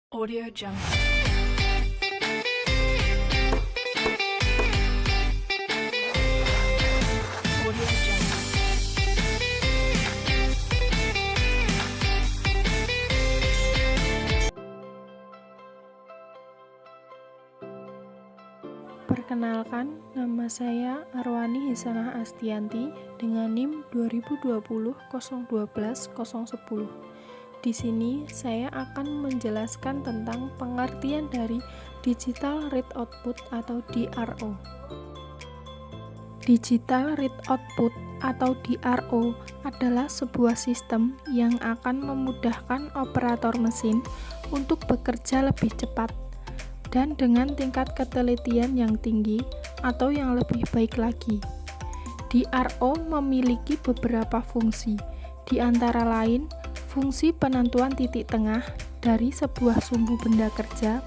Audio Jungle. Audio Jungle. Perkenalkan, nama saya Arwani Hisanah Astianti dengan NIM 2020-012-010. Di sini saya akan menjelaskan tentang pengertian dari Digital Read Output atau DRO. Digital Read Output atau DRO adalah sebuah sistem yang akan memudahkan operator mesin untuk bekerja lebih cepat dan dengan tingkat ketelitian yang tinggi atau yang lebih baik lagi. DRO memiliki beberapa fungsi, di antara lain fungsi penentuan titik tengah dari sebuah sumbu benda kerja,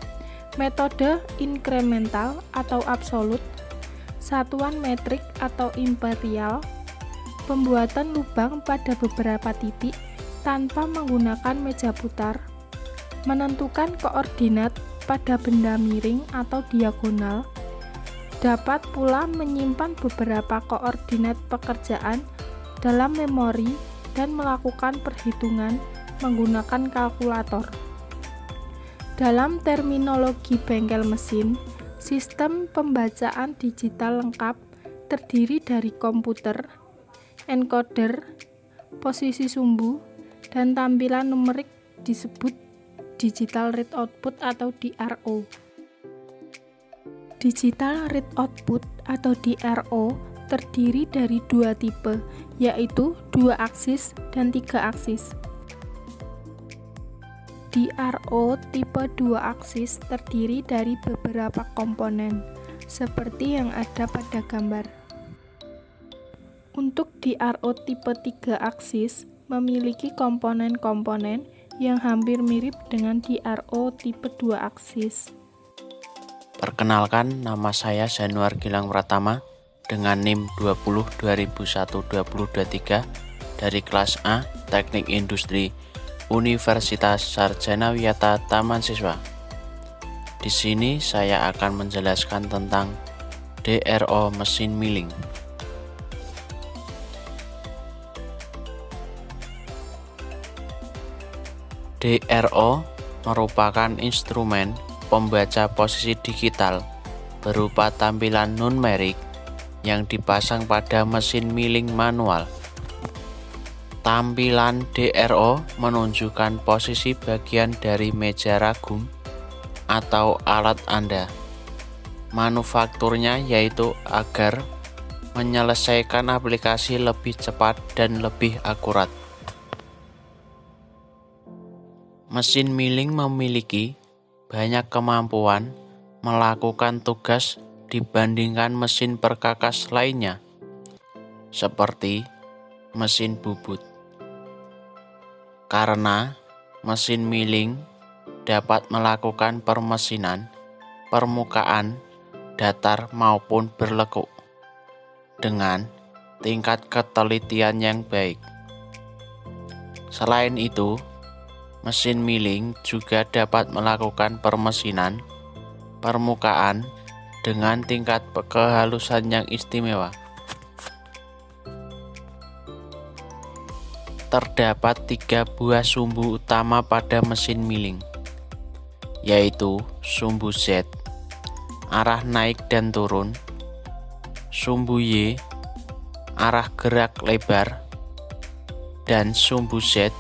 metode inkremental atau absolut, satuan metrik atau imperial, pembuatan lubang pada beberapa titik tanpa menggunakan meja putar, menentukan koordinat pada benda miring atau diagonal, dapat pula menyimpan beberapa koordinat pekerjaan dalam memori dan melakukan perhitungan menggunakan kalkulator. Dalam terminologi bengkel mesin, sistem pembacaan digital lengkap terdiri dari komputer, encoder, posisi sumbu, dan tampilan numerik disebut Digital Read Output atau DRO. Digital Read Output atau DRO terdiri dari dua tipe, yaitu 2 aksis dan 3 aksis. DRO tipe 2 aksis terdiri dari beberapa komponen, seperti yang ada pada gambar. Untuk DRO tipe 3 aksis memiliki komponen-komponen yang hampir mirip dengan DRO tipe 2 aksis. Perkenalkan, nama saya Januar Gilang Pratama dengan NIM 2020-2023 dari kelas A Teknik Industri Universitas Sarjana Wiyata Taman Siswa. Di sini saya akan menjelaskan tentang DRO mesin milling. DRO merupakan instrumen pembaca posisi digital berupa tampilan numerik yang dipasang pada mesin milling manual. Tampilan DRO menunjukkan posisi bagian dari meja ragum atau alat Anda. Manufakturnya yaitu agar menyelesaikan aplikasi lebih cepat dan lebih akurat. Mesin milling memiliki banyak kemampuan melakukan tugas dibandingkan mesin perkakas lainnya, seperti mesin bubut. Karena mesin milling dapat melakukan permesinan permukaan, datar maupun berlekuk dengan tingkat ketelitian yang baik. Selain itu, mesin milling juga dapat melakukan permesinan permukaan dengan tingkat kehalusan yang istimewa. Terdapat 3 buah sumbu utama pada mesin milling, yaitu sumbu Z, arah naik dan turun, sumbu Y, arah gerak lebar, dan sumbu Z,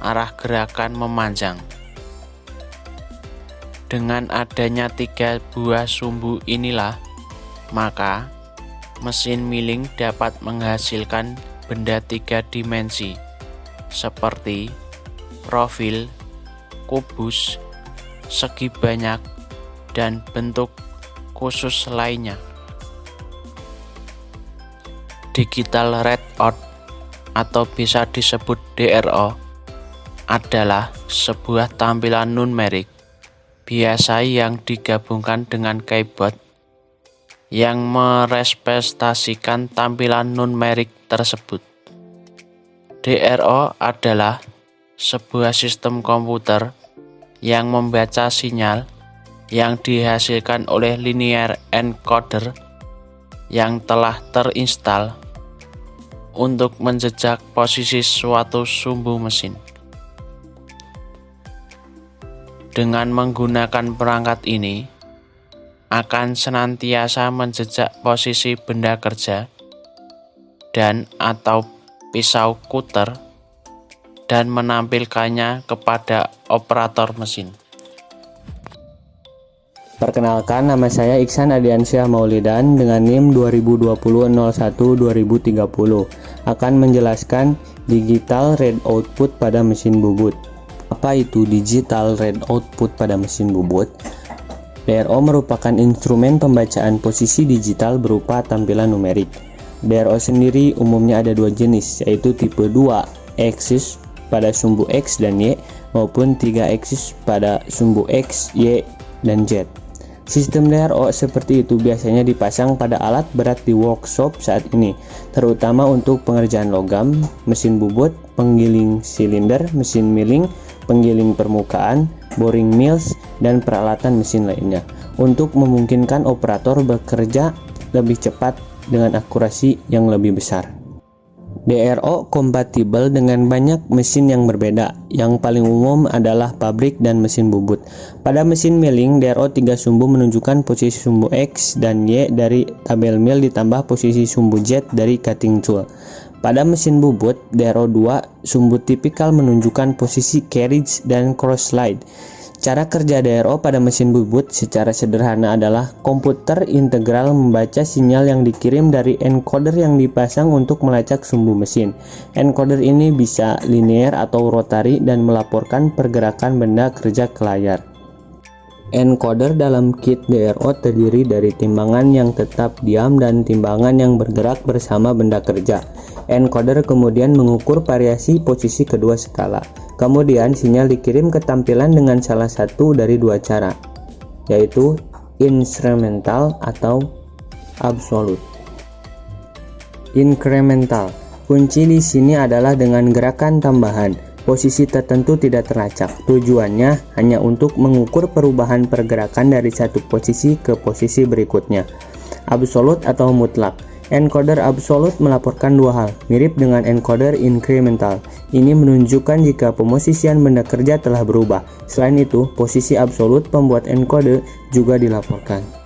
arah gerakan memanjang. Dengan adanya 3 buah sumbu inilah, maka mesin milling dapat menghasilkan benda 3 dimensi seperti profil, kubus, segi banyak, dan bentuk khusus lainnya. Digital Read Out atau bisa disebut DRO adalah sebuah tampilan numerik biasa yang digabungkan dengan keyboard yang merepresentasikan tampilan numerik tersebut. DRO adalah sebuah sistem komputer yang membaca sinyal yang dihasilkan oleh linear encoder yang telah terinstal untuk menjejak posisi suatu sumbu mesin. Dengan menggunakan perangkat ini, akan senantiasa menjejak posisi benda kerja dan atau pisau kuter dan menampilkannya kepada operator mesin. Perkenalkan, nama saya Iksan Adiansyah Maulidan dengan NIM 2020-01-2030 akan menjelaskan digital read output pada mesin bubut. Apa itu digital read output pada mesin bubut? DRO merupakan instrumen pembacaan posisi digital berupa tampilan numerik. DRO sendiri umumnya ada dua jenis, yaitu tipe 2 axis pada sumbu X dan Y maupun 3 axis pada sumbu X, Y, dan Z. Sistem DRO seperti itu biasanya dipasang pada alat berat di workshop saat ini, terutama untuk pengerjaan logam, mesin bubut, penggiling silinder, mesin milling, penggiling permukaan, boring mills, dan peralatan mesin lainnya, untuk memungkinkan operator bekerja lebih cepat dengan akurasi yang lebih besar. DRO kompatibel dengan banyak mesin yang berbeda. Yang paling umum adalah pabrik dan mesin bubut. Pada mesin milling, DRO 3 sumbu menunjukkan posisi sumbu X dan Y dari tabel mill ditambah posisi sumbu Z dari cutting tool. Pada mesin bubut, DRO 2 sumbu tipikal menunjukkan posisi carriage dan cross slide. Cara kerja DRO pada mesin bubut secara sederhana adalah komputer integral membaca sinyal yang dikirim dari encoder yang dipasang untuk melacak sumbu mesin. Encoder ini bisa linear atau rotary dan melaporkan pergerakan benda kerja ke layar. Encoder dalam kit DRO terdiri dari timbangan yang tetap diam dan timbangan yang bergerak bersama benda kerja. Encoder kemudian mengukur variasi posisi kedua skala. Kemudian sinyal dikirim ke tampilan dengan salah satu dari dua cara, yaitu incremental atau absolute. Incremental, kunci di sini adalah dengan gerakan tambahan. Posisi tertentu tidak terlacak. Tujuannya hanya untuk mengukur perubahan pergerakan dari satu posisi ke posisi berikutnya. Absolute atau mutlak. Encoder absolute melaporkan dua hal, mirip dengan encoder incremental. Ini menunjukkan jika pemosisian benda kerja telah berubah. Selain itu, posisi absolute pembuat encoder juga dilaporkan.